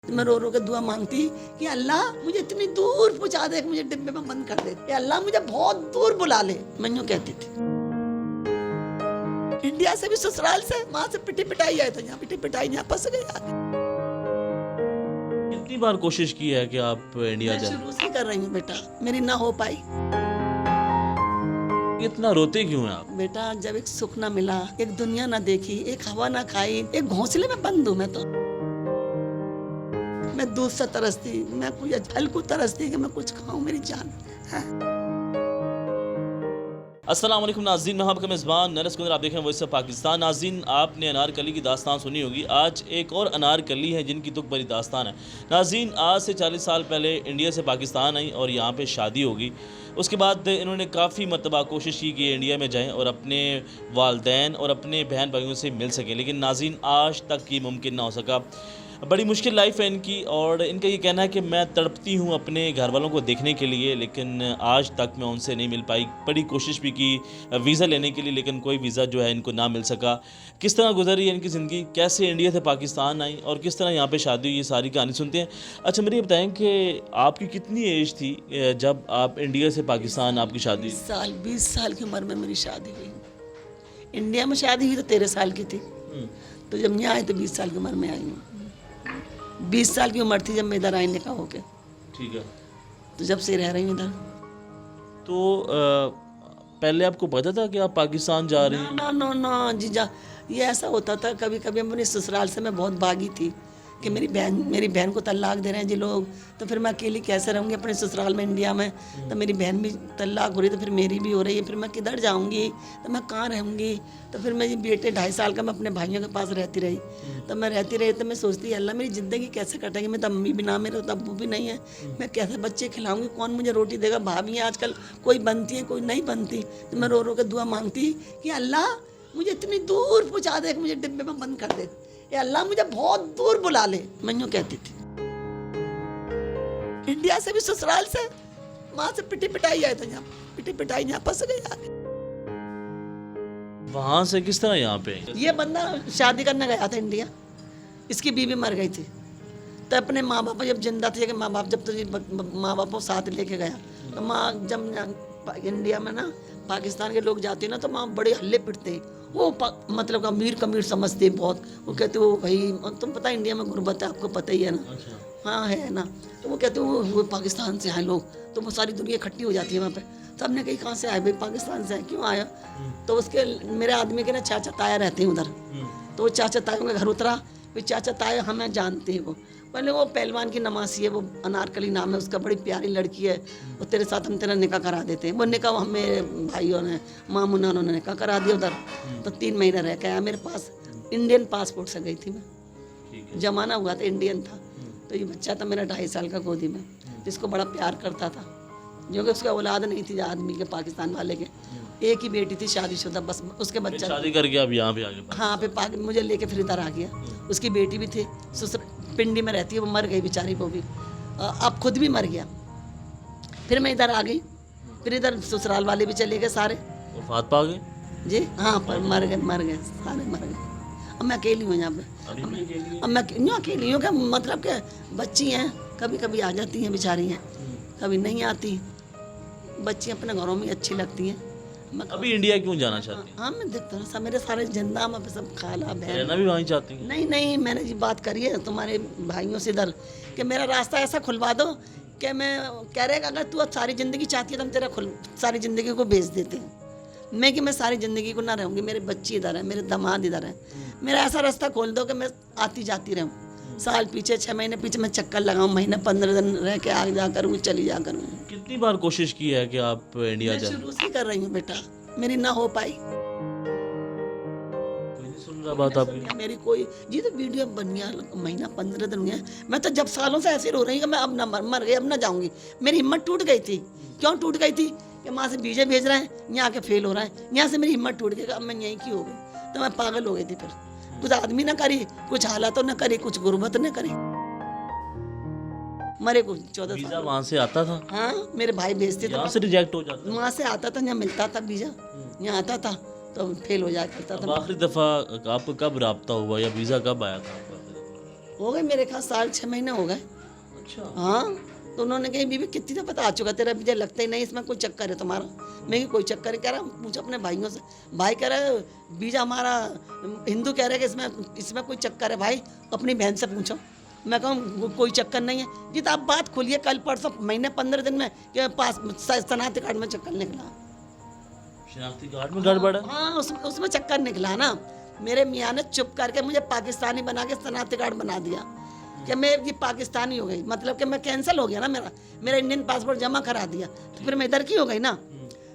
मैं रो रो के दुआ मांगती कि अल्लाह मुझे इतनी दूर पहुंचा दे, मुझे डिब्बे में बंद कर दे, कि अल्लाह मुझे बहुत दूर बुला ले। मैं यूं कहती थी। इंडिया से भी, ससुराल से, वहां से पिटी पिटाई आए थे, यहाँ पिटी पिटाई, यहाँ फंस गए। कितनी बार कोशिश की है कि आप इंडिया जाएं? शुरू से कर रही हूँ बेटा, मेरी ना हो पाई। इतना रोते क्यों हैं आप? बेटा जब एक सुख ना मिला, एक दुनिया ना देखी, एक हवा ना खाई, एक घोंसले में बंद हूँ मैं। तो मैं दूध से तरसती, मैं कुछ जल को तरसती कि मैं कुछ खाऊं, मेरी जान है। अस्सलाम वालेकुम नाज़रीन, मैं आपका मेज़बान नरस कुंदर, आप देख रहे हैं वॉइस ऑफ पाकिस्तान। नाज़रीन, आपने अनारकली की दास्तान सुनी होगी। आज एक और अनारकली है जिनकी दुख भरी दास्तान है। नाज़रीन, आज से 40 साल पहले इंडिया से पाकिस्तान आई और यहाँ पे शादी होगी। उसके बाद इन्होंने काफ़ी मरतबा कोशिश की कि इंडिया में जाएं और अपने वालदैन और अपने बहन भाइयों से मिल सकें, लेकिन नाज़रीन आज तक ये मुमकिन ना हो सका। बड़ी मुश्किल लाइफ है इनकी और इनका ये कहना है कि मैं तड़पती हूँ अपने घर वालों को देखने के लिए, लेकिन आज तक मैं उनसे नहीं मिल पाई। बड़ी कोशिश भी की वीज़ा लेने के लिए, लेकिन कोई वीज़ा जो है इनको ना मिल सका। किस तरह गुजरी है इनकी ज़िंदगी, कैसे इंडिया से पाकिस्तान आई और किस तरह यहाँ पे शादी हुई, ये सारी कहानी सुनते हैं। अच्छा, मेरे ये बताएं कि आपकी कितनी एज थी जब आप इंडिया से पाकिस्तान आपकी शादी? 20 साल की उम्र में मेरी शादी हुई। इंडिया में शादी हुई तो 13 साल की थी, तो जब यहाँ आई तो 20 साल की उम्र में आई हूँ। 20 साल की उम्र थी जब मैं इधर आई निकाह होके। ठीक है। तो जब से रह रही हूँ इधर। तो पहले आपको पता था कि आप पाकिस्तान जा रही हैं? ना जीजा, ये ऐसा होता था कभी कभी। अपने ससुराल से मैं बहुत भागी थी कि मेरी बहन को तलाक दे रहे हैं जी लोग, तो फिर मैं अकेली कैसे रहूँगी अपने ससुराल में इंडिया में। तो मेरी बहन भी तलाक हो रही, तो फिर मेरी भी हो रही है, फिर मैं किधर जाऊँगी, तो मैं कहाँ रहूँगी। तो फिर मेरी बेटे 2.5 साल का मैं अपने भाइयों के पास रहती रही। तो मैं रहती रही तो मैं सोचती अल्लाह मेरी ज़िंदगी कैसे कटेगी। मैं तो अम्मी भी ना, मेरे तो अब्बू भी नहीं है, मैं कैसे बच्चे खिलाऊँगी, कौन मुझे रोटी देगा। भाभी आजकल कोई बनती है कोई नहीं बनती। तो मैं रो रो के दुआ मांगती कि अल्लाह मुझे इतनी दूर पहुँचा दे, मुझे डिब्बे में बंद कर दे, ये अल्लाह मुझे बहुत दूर बुला ले। मैं यूं कहती थी। इंडिया से भी, ससुराल से, वहां से पिटी पिटाई आए थे, यहाँ पिटी पिटाई, यहाँ फंस गए आगे। वहाँ से किस तरह यहाँ पे? ये बंदा शादी करने गया था इंडिया, इसकी बीवी मर गई थी। तो अपने माँ बाप जब जिंदा थे, कि माँ बाप जब तो माँ बाप को साथ लेके गया, तो माँ जब इंडिया में ना पाकिस्तान के लोग जाते हैं ना, तो माँ बड़े हल्ले पिटते हैं। वो मतलब अमीर कमीर समझते हैं बहुत। वो कहते वो भाई तुम पता इंडिया में गुर्बत है, आपको पता ही है ना। अच्छा। हाँ है ना। तो वो कहते वो पाकिस्तान से आए लोग, तो वो सारी दुनिया इकट्ठी हो जाती है वहाँ पे। तो हमने कही कहाँ से आए भाई, पाकिस्तान से आए। क्यों आया? तो उसके मेरे आदमी के ना चाचा ताया रहते हैं उधर। तो वो चाचा तायों के घर उतरा, फिर चाचा ताया हमें जानते हैं। वो पहले वो पहलवान की नमासी है, वो अनारकली नाम है उसका, बड़ी प्यारी लड़की है। वो तेरे साथ हम तेरा निकाह करा देते हैं। वो निकाह हमें भाइयों ने, मामूना उन्होंने निकाह करा दिया उधर। तो 3 महीना रह के आया मेरे पास। इंडियन पासपोर्ट से गई थी मैं, जमाना हुआ था इंडियन था। तो ये बच्चा था मेरा 2.5 साल का गोदी में, जिसको बड़ा प्यार करता था, जो कि उसका औलाद नहीं थी आदमी के, पाकिस्तान वाले के। एक ही बेटी थी शादीशुदा, बस उसके बच्चा शादी करके अब यहाँ पे आ गए? हाँ, फिर मुझे लेके फिर इधर आ गया। उसकी बेटी भी थी, ससुर पिंडी में रहती है, वो मर गई बेचारी, वो भी अब खुद भी मर गया। फिर मैं इधर आ गई, फिर इधर ससुराल वाले भी चले गए सारे। वफात पा गए जी? हाँ, पर मर गए सारे, मर गए। अब मैं अकेली हूँ यहाँ पे। अब मैं यूँ अकेली हूँ, क्या मतलब क्या, बच्ची हैं, कभी कभी आ जाती हैं बेचारी हैं, कभी नहीं आती। बच्ची अपने घरों में अच्छी लगती हैं। अभी इंडिया क्यों जाना चाहती हैं? हाँ, मैं देखता हूँ सब मेरे सारे जिंदा में सब खाला बहन। रहना भी वहीं चाहती हैं? नहीं, मैंने जी बात करी है तुम्हारे भाइयों से इधर कि मेरा रास्ता ऐसा खुलवा दो कि मैं कह रहे अगर तू सारी ज़िंदगी चाहती है तो हम तेरा सारी ज़िंदगी को बेच देते हैं। मैं कि मैं सारी ज़िंदगी को ना रहूँगी, मेरे बच्चे इधर हैं, मेरे दामाद इधर हैं। मेरा ऐसा रास्ता खोल दो कि मैं आती जाती रहूँ। साल पीछे 6 महीने पीछे मैं चक्कर लगाऊँ, महीने 15 दिन रह के आ जा करूँ, चली जा करूँ। कितनी बार कोशिश की है कि आप इंडिया जाएं? शुरू से कर रही हूँ बेटा, मेरी ना हो पाई। सुन रहा बात आपकी? मेरी कोई जी, तो वीडियो बन गया, महीना 15 दिन हुए। मैं तो जब सालों से ऐसे रो रही हूँ कि मैं अब ना मर गई, अब ना जाऊँगी। मेरी हिम्मत टूट गई थी। क्यों टूट गई थी? कि वहाँ से वीज़ा भेज रहे हैं, यहाँ आके फेल हो रहा है। यहाँ से मेरी हिम्मत टूट गई, अब मैं यहीं की हो गई। तो मैं पागल हो गई थी। फिर कुछ आदमी ना करी, कुछ हालातों न करी, कुछ गुर्बत न करी, मरे कुछ 14 वीजा वहाँ से आता था? हाँ, मेरे भाई भेजते थे। यहाँ से रिजेक्ट हो जाता? वहाँ से आता था, यहाँ मिलता था वीज़ा, यहाँ आता था तो फेल हो जाया करता था। आखिरी दफ़ा आपको कब रब्ता हुआ या वीज़ा कब आया था आपका? हो गए मेरे ख्याल साल 6 महीने हो गए। अच्छा। हाँ, तो उन्होंने कही बीबी कितनी दफा तो आ चुका तेरा वीजा, लगता ही नहीं इसमें कोई चक्कर है तुम्हारा। मैं कि कोई चक्कर है, कह रहा पूछो अपने भाइयों से। भाई कह रहा है वीजा हमारा, हिंदू कह रहे हैं कि इसमें कोई चक्कर है, भाई अपनी बहन से पूछो। मैं कहूँ कोई चक्कर नहीं है जी, तो आप बात खोलिए कल परसों महीने 15 दिन में के पास शनाख्ती कार्ड में चक्कर निकला। शनाख्ती कार्ड में गड़बड़ है? हाँ, उसमें चक्कर निकला ना। मेरे मियाँ ने चुप करके मुझे पाकिस्तानी बना के शनाख्ती कार्ड बना दिया कि मैं ये पाकिस्तानी हो गई, मतलब कि मैं कैंसिल हो गया ना, मेरा इंडियन पासपोर्ट जमा करा दिया तो फिर मैं इधर की हो गई ना।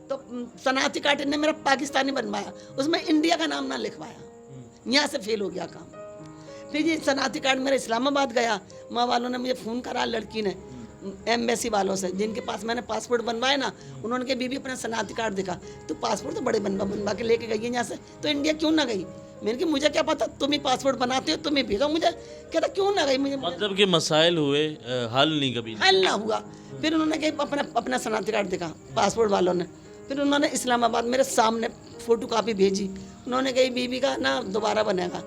तो शनाख्ती कार्ड ने मेरा पाकिस्तानी बनवाया, उसमें इंडिया का नाम ना लिखवाया, यहाँ से फेल हो गया काम। फिर ये शनाख्ती कार्ड मेरा इस्लामाबाद गया, माँ वालों ने मुझे फ़ोन करा, लड़की ने एम्बेसी वालों से जिनके पास मैंने पासपोर्ट बनवाए ना, उन्होंने कहा बीबी अपना शनाख्ती कार्ड दिखा, तो पासपोर्ट तो बड़े बनवा के लेके गई है यहाँ से, तो इंडिया क्यों ना गई। मैंने कहा मुझे क्या पता, तुम ही पासपोर्ट बनाते हो, तुम ही भेजो मुझे। कहता क्यों ना गई मुझे, मतलब कि मसाइल हुए, हल नहीं कभी हल ना हुआ। फिर उन्होंने कहा अपना शनाख्ती कार्ड दिखा, पासपोर्ट वालों ने। फिर उन्होंने इस्लामाबाद मेरे सामने फोटो कापी भेजी, उन्होंने कही बीबी का ना दोबारा बनेगा।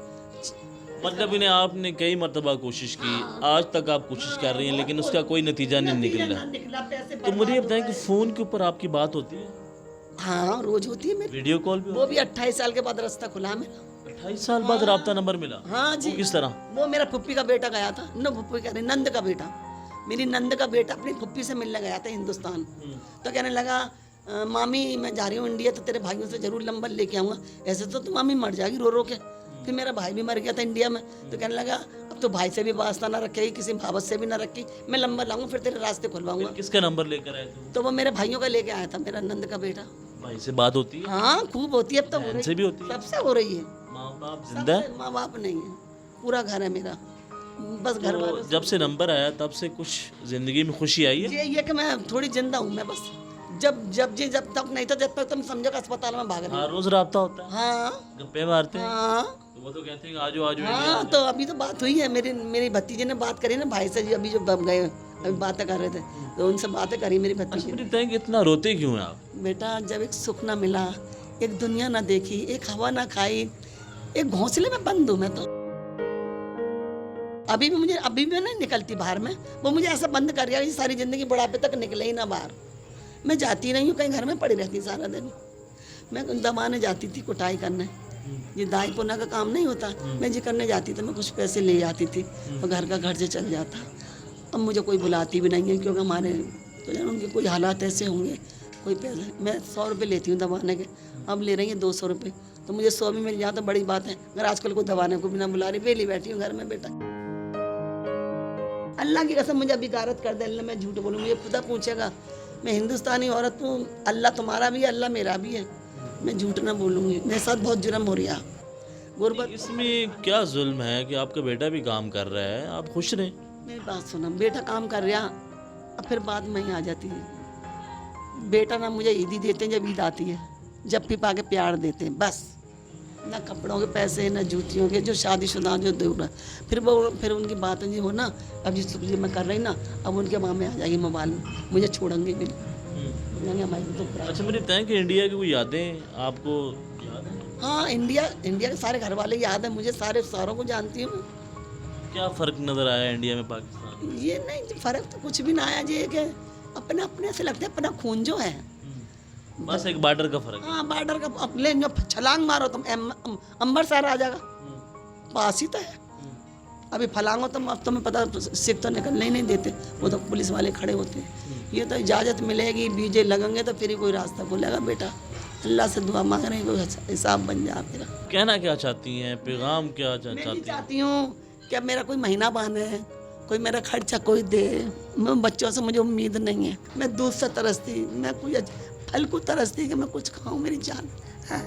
मतलब इन्हें आपने कई मरतबा कोशिश की, आज तक आप कोशिश कर रही हैं, लेकिन उसका कोई नतीजा नहीं निकल रहा। तो मुझे ये बताएं कि फ़ोन के ऊपर आपकी बात होती है? हाँ, रोज होती है मेरी। वीडियो कॉल पे? वो भी 28 साल के बाद रास्ता खुला मेरा। 28 साल बाद राब्ता नंबर मिला? हाँ जी। वो किस तरह? वो मेरा फुप्पी का बेटा गया था, न फुप्पी कह रही, नंद का बेटा, मेरी नंद का बेटा अपनी फुप्पी से मिलने गया था हिंदुस्तान। तो कहने लगा मामी मैं जा रही हूँ इंडिया, तो तेरे भाइयों से जरूर नंबर लेके आऊँगा, ऐसे तो मामी मर जाएगी रो रो के। फिर मेरा भाई भी मर गया था इंडिया में, तो कहने लगा अब तो भाई से भी वास्ता ना रखेगी, किसी भावत से भी ना रखी, मैं नंबर लाऊंगा फिर तेरे रास्ते खुलवाऊंगा। किसका नंबर लेकर आए थे? तो वो मेरे भाइयों का लेके आया था, मेरा नंद का बेटा। भाई से बात होती है? हाँ, खूब होती है, अब तो हो रही से भी होती है? सबसे हो रही है। माँ बाप जिंदा है? माँ बाप नहीं है, पूरा घर है मेरा, बस घर वालों तो जब से नंबर आया तब से कुछ जिंदगी में खुशी आई है? ये कि मैं थोड़ी जिंदा हूँ मैं, बस जब तक नहीं था, जब तक तुम समझो अस्पताल में भाग रहे। रोज राब्ता होता है? हाँ, गप्पे मारते हैं? हाँ, तो वो तो कहते हैं आजो आजो। हाँ, तो अभी तो बात हुई है, मेरी भतीजे ने बात करी ना भाई से जी, अभी जो गए अभी बातें कर रहे थे, तो उनसे बातें करी मेरी भतीजी ने। अच्छा, इतना रोते क्यों हैं आप? बेटा जब एक सुख ना मिला, एक दुनिया ना देखी, एक हवा ना खाई, एक घोंसले में बंद हूँ मैं तो। अभी भी नहीं निकलती बाहर में, वो मुझे ऐसा बंद कर गया कि सारी जिंदगी बुढ़ापे तक निकले ही ना बाहर। मैं जाती नहीं हूँ कहीं, घर में पड़ी रहती सारा दिन। मैं दबाने जाती थी, कुटाई करने, ये दाई पुना का काम नहीं होता, मैं जी करने जाती थी, मैं कुछ पैसे ले जाती थी और घर का घर से चल जाता। अब मुझे कोई बुलाती भी नहीं है, क्योंकि हमारे तो जान उनके कोई हालात ऐसे होंगे, कोई पैसे, मैं 100 रुपये लेती हूँ दबाने के, अब ले रही है 200 रुपये, तो मुझे 100 भी मिल जाए तो बड़ी बात है। अगर आजकल को दबाने को बिना बुला रही, बेली बैठी हूँ घर में। बेटा अल्लाह की कसम मुझे अभी गारत कर दे, अल्लाह मैं झूठ बोलूँ, मुझे खुदा पूछेगा, मैं हिंदुस्तानी औरत हूँ, अल्लाह तुम्हारा भी है, अल्लाह मेरा भी है, मैं झूठ ना बोलूँगी। मेरे साथ बहुत जुर्म हो रहा गुरबत। इसमें क्या जुल्म है कि आपका बेटा भी काम कर रहा है, आप खुश रहें? मेरी बात सुना, बेटा काम कर रहा, अब फिर बाद में ही आ जाती है। बेटा ना मुझे ईद ही देते हैं जब ईद आती है, जब भी पाके प्यार देते हैं, बस ना कपड़ों के पैसे ना जूतियों के, जो शादीशुदा जो दूर है। फिर उनकी बात जी हो ना, अब जिस मैं कर रही ना, अब उनके माँ में आ जाएगी मोबाइल में, मुझे छोड़ेंगे भी नहीं। अच्छा, मुझे बताएं कि इंडिया की कोई यादें आपको याद है? हाँ, इंडिया के सारे घर वाले याद है मुझे, सारों को जानती हूँ। क्या फ़र्क नज़र आया इंडिया में पाकिस्तान? ये नहीं, फ़र्क तो कुछ भी ना आया जी, कि अपने से लगता है अपना खून जो है, बस एक बॉर्डर का फ़र्क। हाँ, बॉर्डर का अपने जो छलांग मारो तुम अमृतसर आ जाएगा, पास ही तो है। अभी फलांगो तुम, अब तुम्हें पता सिख तो निकलने ही नहीं देते, वो तो पुलिस वाले खड़े होते हैं। ये तो इजाज़त मिलेगी, वीजे लगेंगे तो फिर ही कोई रास्ता खुलेगा। बेटा अल्लाह से दुआ मांग रहे हैं, कोई हिसाब बन जाए मेरा। कहना क्या चाहती हैं, पैगाम क्या चाहती हैं? चाहती हूँ कि अब मेरा कोई महीना बांधे, कोई मेरा खर्चा कोई दे, मैं बच्चों से मुझे उम्मीद नहीं है, मैं दूध से तरसती, मैं कोई फल को तरसती कि मैं कुछ खाऊं, मेरी जान है,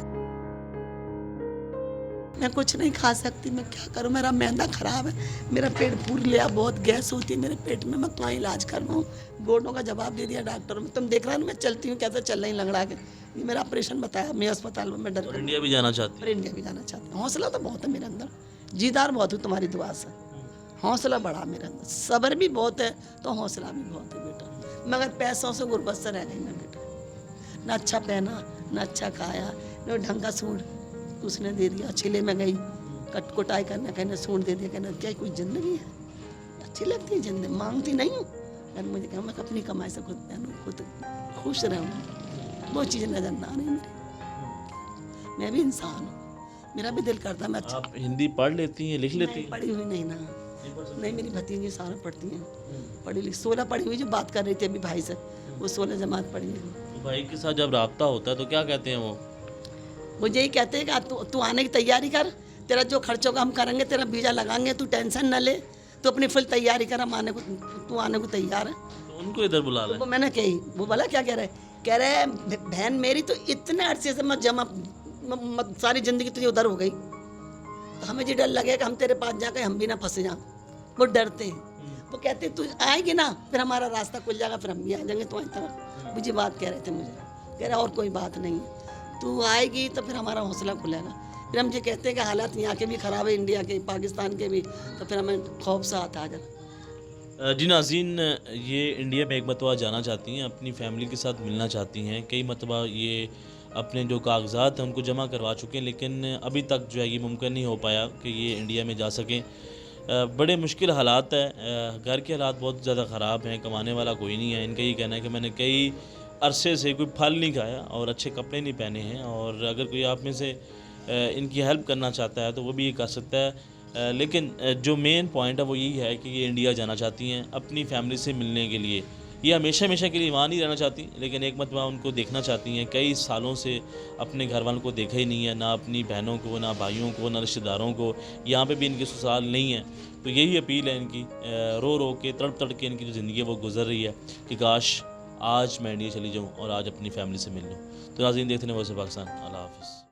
मैं कुछ नहीं खा सकती, मैं क्या करूं, मेरा मैदा खराब है, मेरा पेट फूल लिया, बहुत गैस होती है मेरे पेट में, मैं कहाँ इलाज कर रहा हूँ, गोडों का जवाब दे दिया डॉक्टर में। तुम देख रहा ना मैं चलती हूँ कैसे चल रही लंगड़ा के, ये मेरा ऑपरेशन बताया, मैं अस्पताल में, मैं डर इंडिया भी जाना चाहती पर इंडिया भी जाना चाहती हूँ। हौसला तो बहुत है मेरे अंदर, जीदार बहुत हूँ तुम्हारी दुआ से, हौसला बढ़ा मेरे अंदर, सब्र भी बहुत है तो हौसला भी बहुत है बेटा। मगर पैसों से गुर्बत से रह गई ना बेटा, ना अच्छा पहना, ना अच्छा खाया, ना ढंग का सूट उसने दे दिया, छिले में गई कट कुटाई करना, कहना सूट दे दिया, कहना क्या कोई ज़िंदगी है, अच्छी लगती है ज़िंदगी, मांगती नहीं हूँ। कहना मुझे कहा मैं अपनी कमाई से खुद पहनूँ, खुद खुश रहूँ, वो चीज़ें नज़र ना आ रही मेरी। मैं भी इंसान हूँ, मेरा भी दिल करता मैं अच्छा। आप हिंदी पढ़ लेती हैं, लिख लेती नहीं, हैं? पढ़ी हुई नहीं ना, नहीं मेरी भतीजी सारा पढ़ती हैं, पढ़ी लिखी 16 पढ़ी हुई, जो बात कर रही थी अभी भाई से, वो 16 जमात पढ़ी है। तो भाई के साथ जब राब्ता होता है तो क्या कहते हैं वो? मुझे यही कहते हैं कि तू आने की तैयारी कर, तेरा जो खर्च होगा हम करेंगे, तेरा वीज़ा लगाएंगे, तू टेंशन न ले, तू अपनी फुल तैयारी कर, हम आने को, तू आने को तैयार है। तो उनको इधर बुला लें। वो मैंने कही, वो बोला क्या कह रहे बहन मेरी तो इतने अरसे से मैं जमा सारी ज़िंदगी तुझे उधर हो गई, तो हमें जो डर लगे कि हम तेरे पास जाकर हम भी ना फंसे जाएं, वो डरते हैं। वो कहते तू आएगी ना, फिर हमारा रास्ता खुल जाएगा, फिर हम भी आ जाएंगे तुम्हारी तरफ। मुझे बात कह रहे थे, मुझे कह रहे और कोई बात नहीं है, तू आएगी तो फिर हमारा हौसला खुलेगा। फिर हम ये कहते हैं कि हालात यहाँ के भी ख़राब है, इंडिया के, पाकिस्तान के भी, तो फिर हमें खौफ सा आता है जरा। जी नाज़रीन, ये इंडिया में एक मरतबा जाना चाहती हैं, अपनी फैमिली के साथ मिलना चाहती हैं। कई मरतबा ये अपने जो कागजात हैं उनको जमा करवा चुके हैं, लेकिन अभी तक जो है ये मुमकिन नहीं हो पाया कि ये इंडिया में जा सकें। बड़े मुश्किल हालात है, घर के हालात बहुत ज़्यादा ख़राब हैं, कमाने वाला कोई नहीं है। इनका ये कहना है कि मैंने कई अरसे से कोई फल नहीं खाया और अच्छे कपड़े नहीं पहने हैं, और अगर कोई आप में से इनकी हेल्प करना चाहता है तो वो भी ये कर सकता है। लेकिन जो मेन पॉइंट है वो यही है कि ये इंडिया जाना चाहती हैं अपनी फैमिली से मिलने के लिए। ये हमेशा हमेशा के लिए वहाँ नहीं रहना चाहती, लेकिन एक मरतबा उनको देखना चाहती हैं। कई सालों से अपने घर वालों को देखा ही नहीं है, ना अपनी बहनों को, ना भाइयों को, ना रिश्तेदारों को। यहाँ पे भी इनके ससुराल नहीं है, तो यही अपील है इनकी। रो रो के, तड़प तड़प के इनकी जो ज़िंदगी है वो गुजर रही है कि काश आज मैं इंडिया चली जाऊँ और आज अपनी फैमिली से मिल लूँ। तो नाज़रीन, देखते हैं वॉइस ऑफ पाकिस्तान। अल्लाह।